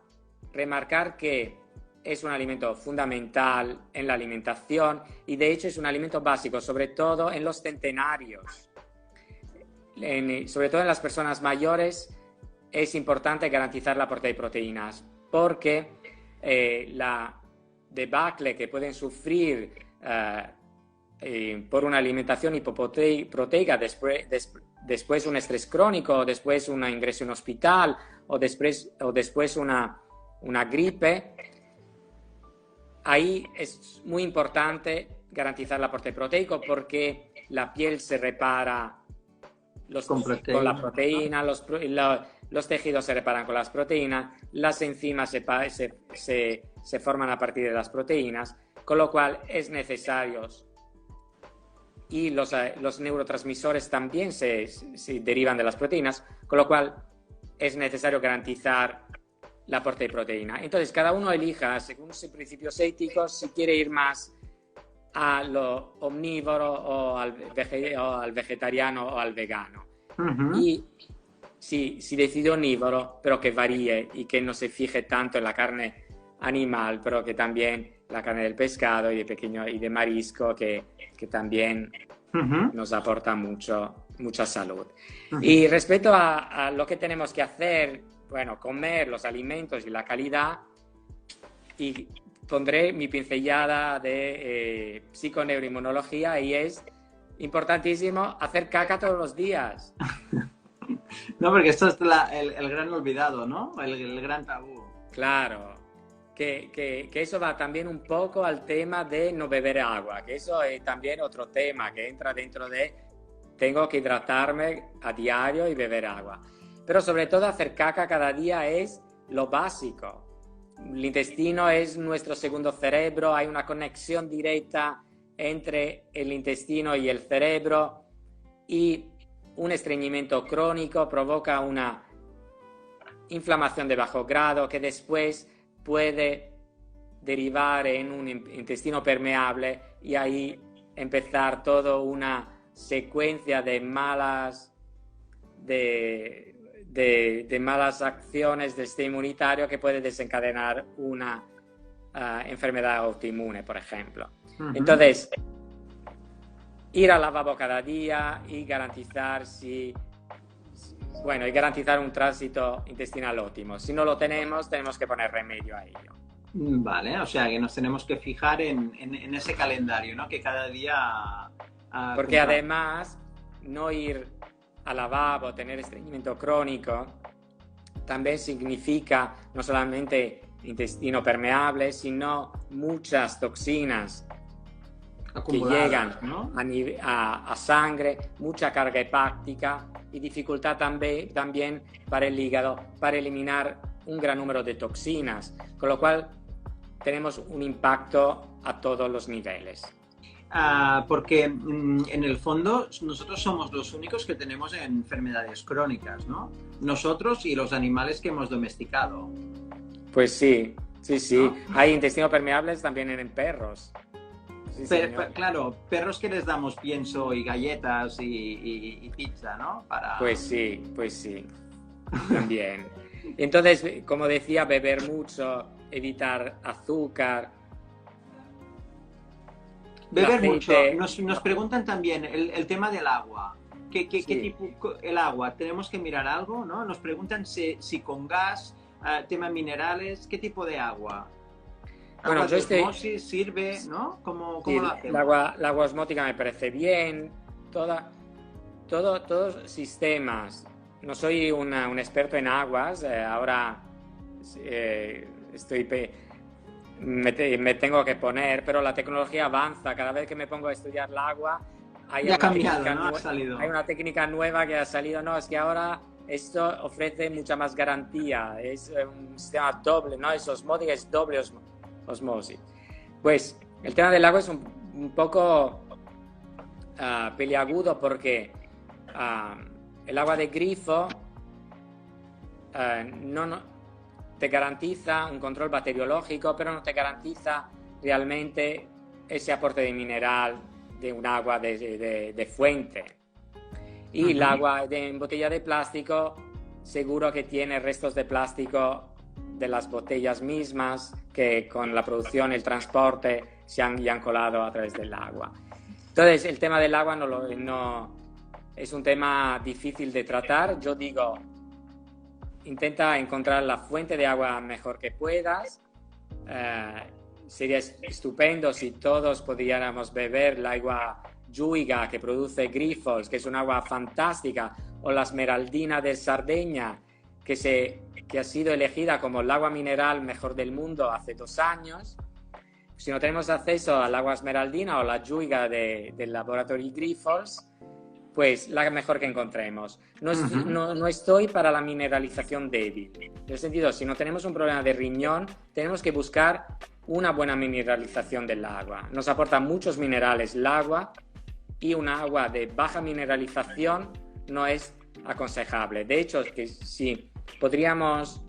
remarcar que es un alimento fundamental en la alimentación y de hecho es un alimento básico, sobre todo en los centenarios. Sobre todo en las personas mayores es importante garantizar el aporte de proteínas porque la debacle que pueden sufrir por una alimentación hipoproteica después un estrés crónico, después un ingreso en hospital o después una gripe, ahí es muy importante garantizar el aporte proteico porque la piel se repara con la proteína, los tejidos se reparan con las proteínas, las enzimas se forman a partir de las proteínas, con lo cual es necesario, y los neurotransmisores también se derivan de las proteínas, con lo cual es necesario garantizar el aporte de proteína. Entonces, cada uno elija, según sus principios éticos, si quiere ir más a lo omnívoro o al vegetariano o al vegano. Y si decide omnívoro, pero que varíe y que no se fije tanto en la carne animal, pero que también la carne del pescado y de marisco, que también nos aporta mucha salud. Y respecto a lo que tenemos que hacer, bueno, comer los alimentos y la calidad, y pondré mi pincelada de psiconeuroinmunología, y es importantísimo hacer caca todos los días. No, porque esto es el gran olvidado, ¿no? El gran tabú. Claro, que eso va también un poco al tema de no beber agua, que eso es también otro tema que entra dentro de tengo que hidratarme a diario y beber agua. Pero sobre todo hacer caca cada día es lo básico. El intestino es nuestro segundo cerebro, hay una conexión directa entre el intestino y el cerebro, y un estreñimiento crónico provoca una inflamación de bajo grado que después puede derivar en un intestino permeable y ahí empezar toda una secuencia de malas acciones del sistema inmunitario que puede desencadenar una enfermedad autoinmune, por ejemplo. Entonces, ir al lavabo cada día y garantizar un tránsito intestinal óptimo. Si no lo tenemos que poner remedio a ello. Vale, o sea que nos tenemos que fijar en ese calendario, ¿no? Que cada día... Porque además, no ir al lavabo, tener estreñimiento crónico, también significa no solamente intestino permeable, sino muchas toxinas que llegan, ¿no? a sangre, mucha carga hepática y dificultad también para el hígado para eliminar un gran número de toxinas, con lo cual tenemos un impacto a todos los niveles. Porque en el fondo nosotros somos los únicos que tenemos enfermedades crónicas, ¿no? Nosotros y los animales que hemos domesticado. Pues sí. ¿No? Hay intestino permeables también en perros. Claro, perros que les damos pienso y galletas y pizza, ¿no? Pues sí, también. Entonces, como decía, beber mucho, evitar azúcar. Beber mucho. Nos preguntan también el tema del agua. ¿Qué tipo el agua? Tenemos que mirar algo, ¿no? Nos preguntan si con gas tema minerales, ¿qué tipo de agua? Bueno, ¿Agua de osmosis sirve, no? ¿Cómo sí, lo hacemos? la agua osmótica me parece bien, todos sistemas. No soy un experto en aguas, ahora me tengo que poner, pero la tecnología avanza. Cada vez que me pongo a estudiar el agua, Ya ha cambiado, ¿no? Ha salido. hay una técnica nueva que ha salido. No, es que ahora esto ofrece mucha más garantía. Es un sistema doble, ¿no? Es osmótica, es doble osmosis. Pues el tema del agua es un poco peliagudo porque el agua de grifo no te garantiza un control bacteriológico, pero no te garantiza realmente ese aporte de mineral de un agua de fuente. Y el agua en botella de plástico seguro que tiene restos de plástico de las botellas mismas que con la producción y el transporte se han colado a través del agua. Entonces el tema del agua no es un tema difícil de tratar. Yo digo, intenta encontrar la fuente de agua mejor que puedas. Sería estupendo si todos pudiéramos beber el agua Lluiga que produce Grifos, que es un agua fantástica, o la Esmeraldina de Sardeña, que ha sido elegida como el agua mineral mejor del mundo hace 2 años. Si no tenemos acceso al agua Esmeraldina o la Lluiga del laboratorio Grifos, pues la mejor que encontremos. No estoy para la mineralización débil. En el sentido, si no tenemos un problema de riñón, tenemos que buscar una buena mineralización del agua. Nos aporta muchos minerales el agua y un agua de baja mineralización no es aconsejable. De hecho, que si podríamos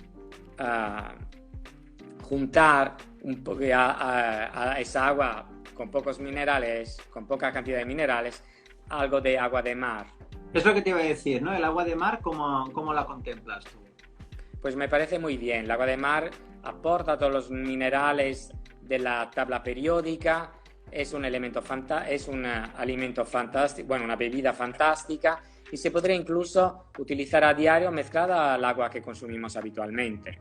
juntar un poco a esa agua con pocos minerales, con poca cantidad de minerales, algo de agua de mar. Es lo que te iba a decir, ¿no? El agua de mar, ¿cómo la contemplas tú? Pues me parece muy bien. El agua de mar aporta todos los minerales de la tabla periódica, es un alimento fantástico, bueno, una bebida fantástica, y se podría incluso utilizar a diario mezclada al agua que consumimos habitualmente.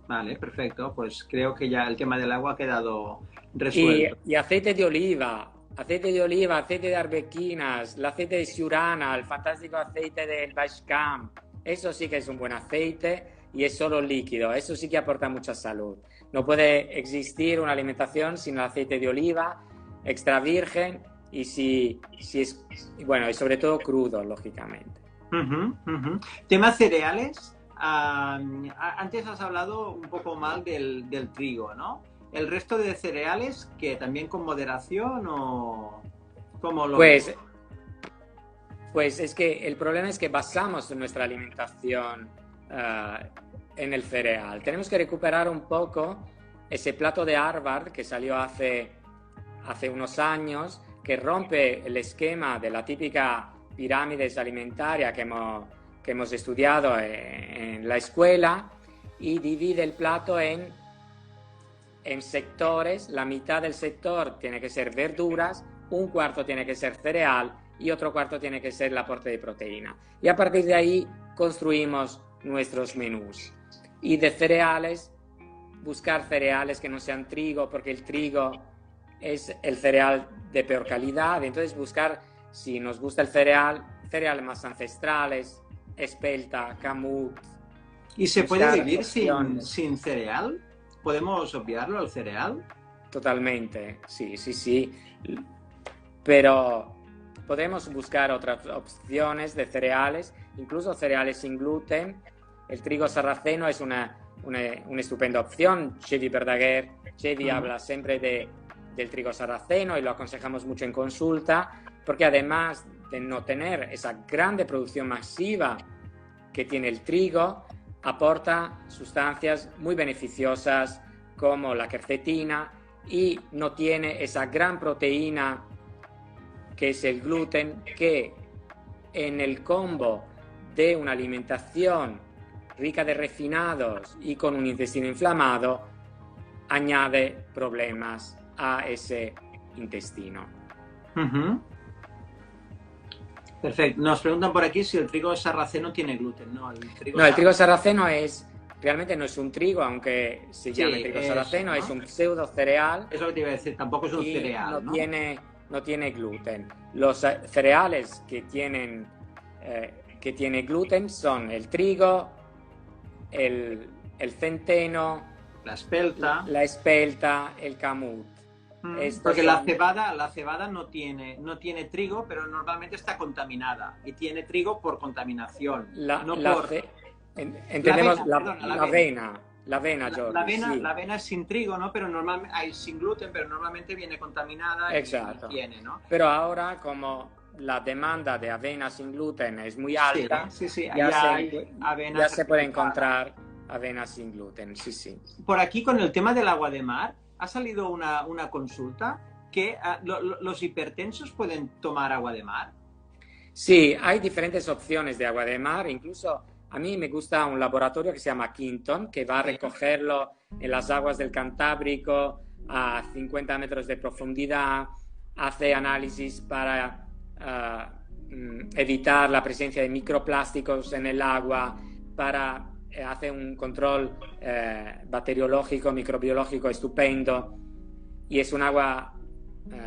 Vale, perfecto. Pues creo que ya el tema del agua ha quedado resuelto. Y aceite de oliva, aceite de arbequinas, el aceite de Siurana, el fantástico aceite del Baixcamp. Eso sí que es un buen aceite y es solo líquido. Eso sí que aporta mucha salud. No puede existir una alimentación sin el aceite de oliva extra virgen y si es, bueno, y sobre todo crudo, lógicamente. Tema cereales. Antes has hablado un poco mal del trigo, ¿no? ¿El resto de cereales que también con moderación o cómo lo ves? Pues es que el problema es que basamos nuestra alimentación en el cereal. Tenemos que recuperar un poco ese plato de Harvard que salió hace unos años, que rompe el esquema de la típica pirámide alimentaria que hemos estudiado en la escuela y divide el plato en sectores. La mitad del sector tiene que ser verduras, un cuarto tiene que ser cereal y otro cuarto tiene que ser el aporte de proteína. Y a partir de ahí construimos nuestros menús. Y de cereales, buscar cereales que no sean trigo, porque el trigo es el cereal de peor calidad. Entonces buscar, si nos gusta el cereales más ancestrales, espelta, camut. ¿Y se puede vivir sin cereal? ¿Podemos obviarlo, el cereal? Totalmente, sí. Pero podemos buscar otras opciones de cereales, incluso cereales sin gluten. El trigo sarraceno es una estupenda opción. Xevi Verdaguer habla siempre del trigo sarraceno y lo aconsejamos mucho en consulta, porque además de no tener esa grande producción masiva que tiene el trigo, aporta sustancias muy beneficiosas como la quercetina y no tiene esa gran proteína que es el gluten, que en el combo de una alimentación rica de refinados y con un intestino inflamado añade problemas a ese intestino. Perfecto. Nos preguntan por aquí si el trigo sarraceno tiene gluten. No, el trigo sarraceno es realmente no es un trigo, aunque se llame trigo sarraceno, ¿no? Es un pseudo cereal. Es lo que te iba a decir, tampoco es un cereal, ¿no? No tiene gluten. Los cereales que tienen gluten son el trigo, el centeno, la espelta, el kamut. Porque la cebada no tiene trigo, pero normalmente está contaminada y tiene trigo por contaminación. Entendemos la avena, Jordi. La avena es sin trigo, ¿no? Pero normalmente hay sin gluten, pero normalmente viene contaminada. Exacto. Y tiene, ¿no? Pero ahora, como la demanda de avena sin gluten es muy alta, ya se puede encontrar avena sin gluten. Sí. Por aquí, con el tema del agua de mar, ha salido una consulta que los hipertensos pueden tomar agua de mar. Sí, hay diferentes opciones de agua de mar. Incluso a mí me gusta un laboratorio que se llama Quinton, que va a recogerlo en las aguas del Cantábrico a 50 metros de profundidad, hace análisis para evitar la presencia de microplásticos en el agua, hace un control bacteriológico, microbiológico estupendo, y es un agua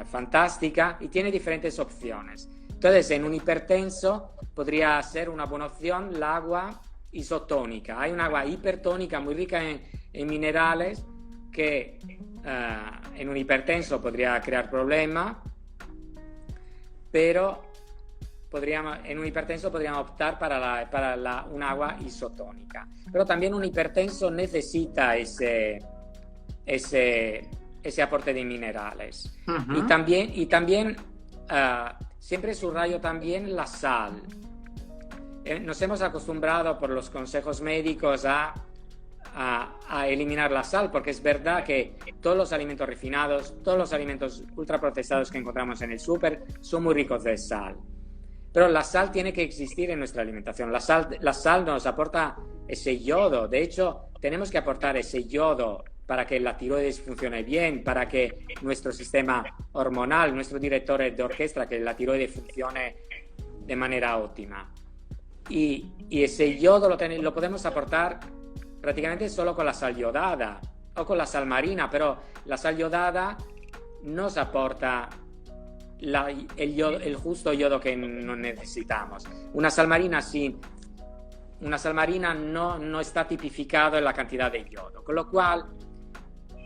fantástica y tiene diferentes opciones. Entonces, en un hipertenso podría ser una buena opción el agua isotónica. Hay un agua hipertónica muy rica en minerales que en un hipertenso podría crear problemas, pero en un hipertenso podríamos optar para un agua isotónica. Pero también un hipertenso necesita ese aporte de minerales. Uh-huh. Y también siempre subrayo también la sal. Nos hemos acostumbrado por los consejos médicos a eliminar la sal, porque es verdad que todos los alimentos refinados, todos los alimentos ultraprocesados que encontramos en el súper son muy ricos de sal. Pero la sal tiene que existir en nuestra alimentación. La sal nos aporta ese yodo. De hecho, tenemos que aportar ese yodo para que la tiroides funcione bien, para que nuestro sistema hormonal, nuestro director de orquesta, que la tiroides funcione de manera óptima. Y ese yodo lo podemos aportar prácticamente solo con la sal yodada o con la sal marina, pero la sal yodada nos aporta el justo yodo que no necesitamos. Una sal marina no está tipificado en la cantidad de yodo, con lo cual,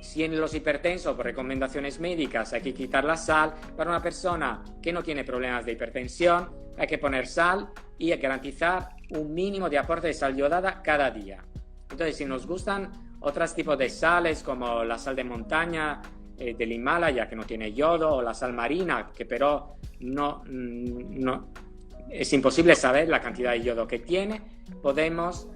si en los hipertensos por recomendaciones médicas hay que quitar la sal, para una persona que no tiene problemas de hipertensión hay que poner sal y garantizar un mínimo de aporte de sal yodada cada día. Entonces, si nos gustan otros tipos de sales como la sal de montaña del Himalaya, que no tiene yodo, o la sal marina, que pero no es imposible saber la cantidad de yodo que tiene, podemos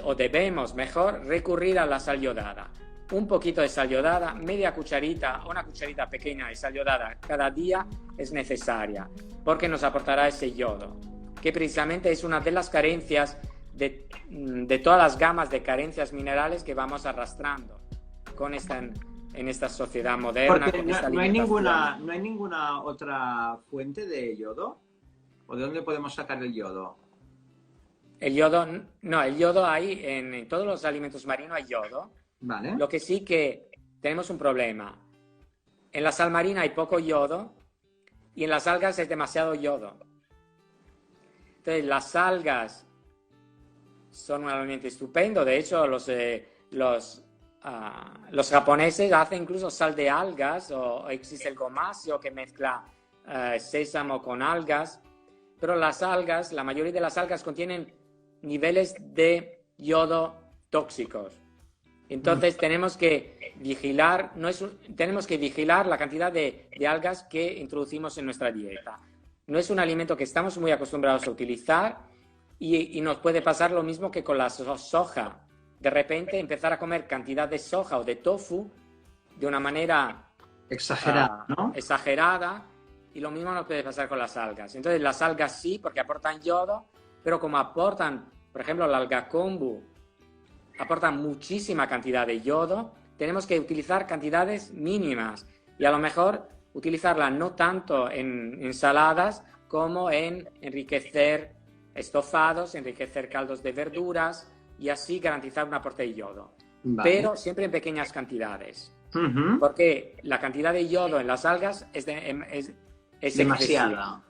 o debemos mejor recurrir a la sal yodada. Un poquito de sal yodada, media cucharita o una cucharita pequeña de sal yodada cada día es necesaria, porque nos aportará ese yodo, que precisamente es una de las carencias de todas las gamas de carencias minerales que vamos arrastrando en esta sociedad moderna. Porque no hay ninguna otra fuente de yodo. ¿O de dónde podemos sacar el yodo? El yodo hay en todos los alimentos marinos, hay yodo. Vale. Lo que sí que tenemos un problema. En la sal marina hay poco yodo y en las algas es demasiado yodo. Entonces, las algas son un alimento estupendo. De hecho, los japoneses hacen incluso sal de algas, o existe el gomasio que mezcla sésamo con algas. Pero las algas, la mayoría de las algas contienen niveles de yodo tóxicos. Entonces tenemos que vigilar la cantidad de algas que introducimos en nuestra dieta. No es un alimento que estamos muy acostumbrados a utilizar y nos puede pasar lo mismo que con la soja. De repente empezar a comer cantidad de soja o de tofu de una manera exagerada, ¿no? Exagerada, y lo mismo nos puede pasar con las algas. Entonces las algas sí, porque aportan yodo, pero como aportan, por ejemplo, la alga kombu, aportan muchísima cantidad de yodo, tenemos que utilizar cantidades mínimas y a lo mejor utilizarla no tanto en ensaladas como en enriquecer estofados, enriquecer caldos de verduras y así garantizar un aporte de yodo. Vale. Pero siempre en pequeñas cantidades. Porque la cantidad de yodo en las algas es demasiada.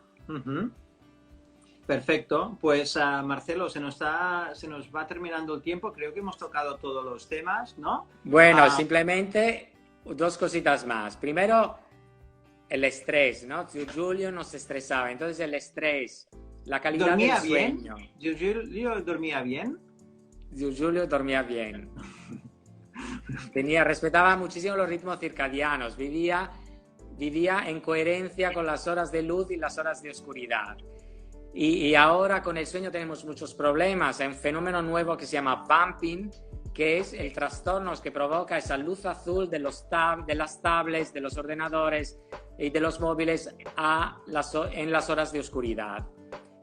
Perfecto. Pues Marcelo, se nos va terminando el tiempo. Creo que hemos tocado todos los temas, ¿no? Bueno, simplemente 2 cositas más. Primero, el estrés, ¿no? Giulio nos estresaba. Entonces, el estrés, la calidad del sueño. ¿Giulio dormía bien? Giulio dormía bien. Respetaba muchísimo los ritmos circadianos, vivía en coherencia con las horas de luz y las horas de oscuridad. Y ahora con el sueño tenemos muchos problemas. Hay un fenómeno nuevo que se llama bumping, que es el trastorno que provoca esa luz azul de las tablets, de los ordenadores y de los móviles en las horas de oscuridad.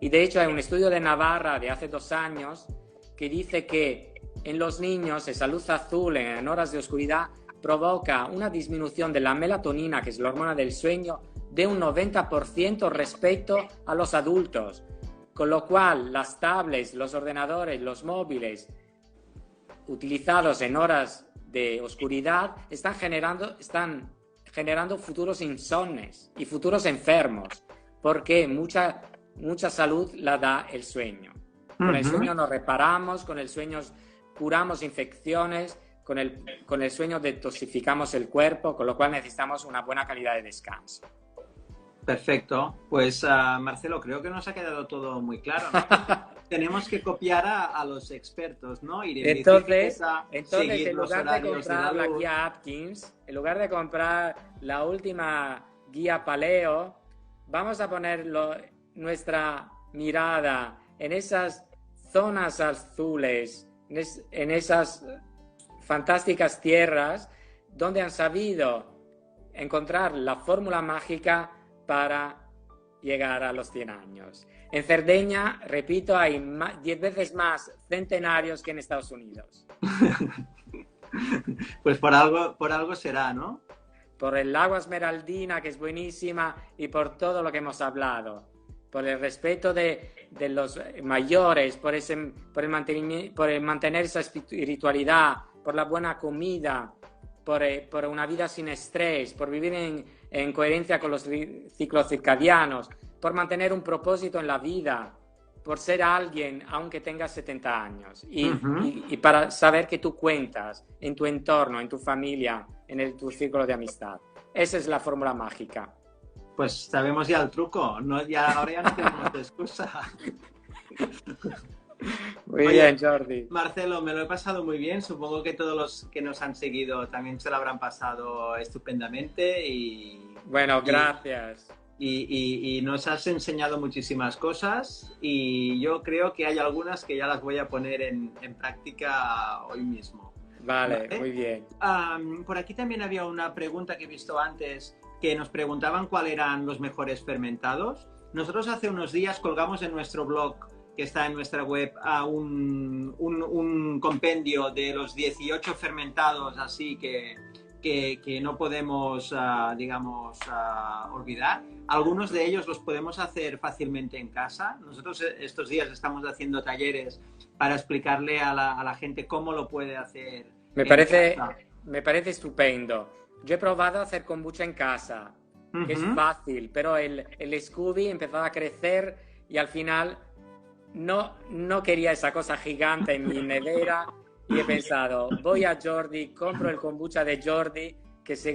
Y de hecho hay un estudio de Navarra de hace 2 años que dice que en los niños esa luz azul en horas de oscuridad provoca una disminución de la melatonina, que es la hormona del sueño, de un 90% respecto a los adultos. Con lo cual las tablets, los ordenadores, los móviles utilizados en horas de oscuridad están generando futuros insomnes y futuros enfermos, porque mucha salud la da el sueño. Con el sueño nos reparamos, con el sueño curamos infecciones, con el sueño detoxificamos el cuerpo, con lo cual necesitamos una buena calidad de descanso. Perfecto. Pues Marcelo, creo que nos ha quedado todo muy claro, ¿no? Tenemos que copiar a los expertos, ¿no? Entonces en lugar de comprar la guía Atkins, en lugar de comprar la última guía Paleo, vamos a poner nuestra mirada en esas zonas azules, en esas fantásticas tierras donde han sabido encontrar la fórmula mágica para llegar a los 100 años. En Cerdeña, repito, hay 10 veces más centenarios que en Estados Unidos. Pues por algo será, ¿no? Por el agua esmeraldina, que es buenísima, y por todo lo que hemos hablado. Por el respeto de los mayores, por el mantener esa espiritualidad, por la buena comida, por una vida sin estrés, por vivir en coherencia con los ciclos circadianos, por mantener un propósito en la vida, por ser alguien aunque tengas 70 años y para saber que tú cuentas en tu entorno, en tu familia, en tu círculo de amistad. Esa es la fórmula mágica. Pues sabemos ya el truco, ¿no? Ahora ya no tenemos excusa. Muy bien, Jordi. Marcelo, me lo he pasado muy bien. Supongo que todos los que nos han seguido también se lo habrán pasado estupendamente. Bueno, gracias. Y nos has enseñado muchísimas cosas y yo creo que hay algunas que ya las voy a poner en práctica hoy mismo. Vale, muy bien. Por aquí también había una pregunta que he visto antes, que nos preguntaban cuáles eran los mejores fermentados. Nosotros hace unos días colgamos en nuestro blog, que está en nuestra web, un compendio de los 18 fermentados así que no podemos, olvidar. Algunos de ellos los podemos hacer fácilmente en casa. Nosotros estos días estamos haciendo talleres para explicarle a la gente cómo lo puede hacer. Me parece estupendo. Yo he probado a hacer kombucha en casa, que es fácil, pero el Scooby empezó a crecer y al final no quería esa cosa gigante en mi nevera y he pensado, voy a Jordi, compro el kombucha de Jordi, que sé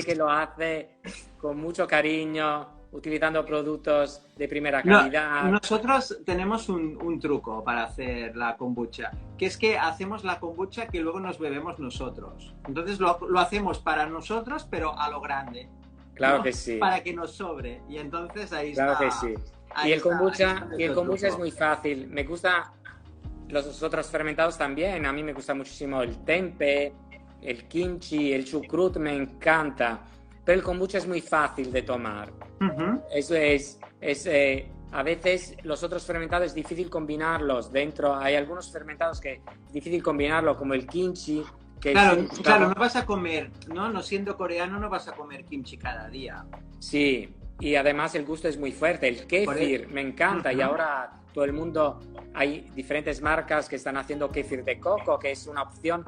que lo hace con mucho cariño, utilizando productos de primera calidad. Nosotros tenemos un truco para hacer la kombucha, que es que hacemos la kombucha que luego nos bebemos nosotros. Entonces lo hacemos para nosotros, pero a lo grande. Claro, ¿no? Que sí. Para que nos sobre. Y entonces ahí claro está. Claro que sí. Y el kombucha es muy fácil. Me gusta los otros fermentados también. A mí me gusta muchísimo el tempe, el kimchi, el chucrut me encanta. Pero el kombucha es muy fácil de tomar. Eso a veces los otros fermentados es difícil combinarlos dentro. Hay algunos fermentados que es difícil combinarlo, como el kimchi. Claro, no vas a comer, no siendo coreano, no vas a comer kimchi cada día. Sí, y además el gusto es muy fuerte. El kéfir me encanta y ahora todo el mundo, hay diferentes marcas que están haciendo kéfir de coco, que es una opción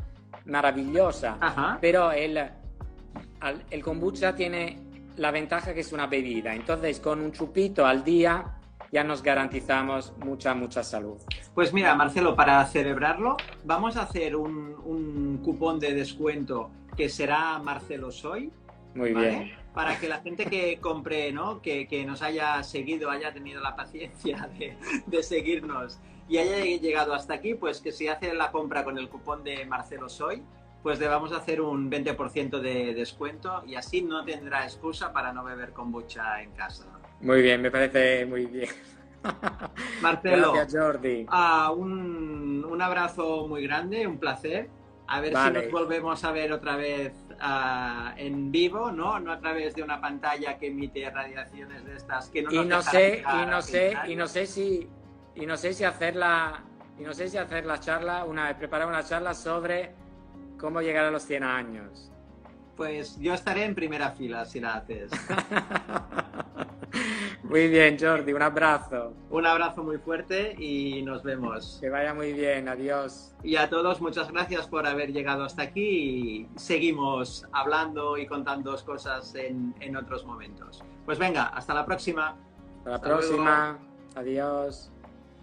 maravillosa. Ajá. Pero el kombucha tiene la ventaja que es una bebida. Entonces, con un chupito al día ya nos garantizamos mucha salud. Pues mira, Marcelo, para celebrarlo, vamos a hacer un cupón de descuento que será Marcelo Soy. Muy ¿vale? bien. Para que la gente que compre, ¿no? Que nos haya seguido, haya tenido la paciencia de seguirnos y haya llegado hasta aquí, pues que si hace la compra con el cupón de Marcelo Soy, pues le vamos a hacer un 20% de descuento y así no tendrá excusa para no beber kombucha en casa. Muy bien, me parece muy bien. Marcelo, gracias, Jordi. Un abrazo muy grande, un placer. A ver Vale. si nos volvemos a ver otra vez en vivo, ¿no? No a través de una pantalla que emite radiaciones de estas que no nos y no sé si hacer la charla, preparar una charla sobre cómo llegar a los 100 años. Pues yo estaré en primera fila si la haces. Muy bien, Jordi, un abrazo. Un abrazo muy fuerte y nos vemos. Que vaya muy bien, adiós. Y a todos, muchas gracias por haber llegado hasta aquí y seguimos hablando y contando cosas en otros momentos. Pues venga, hasta la próxima. Hasta la próxima. Adiós.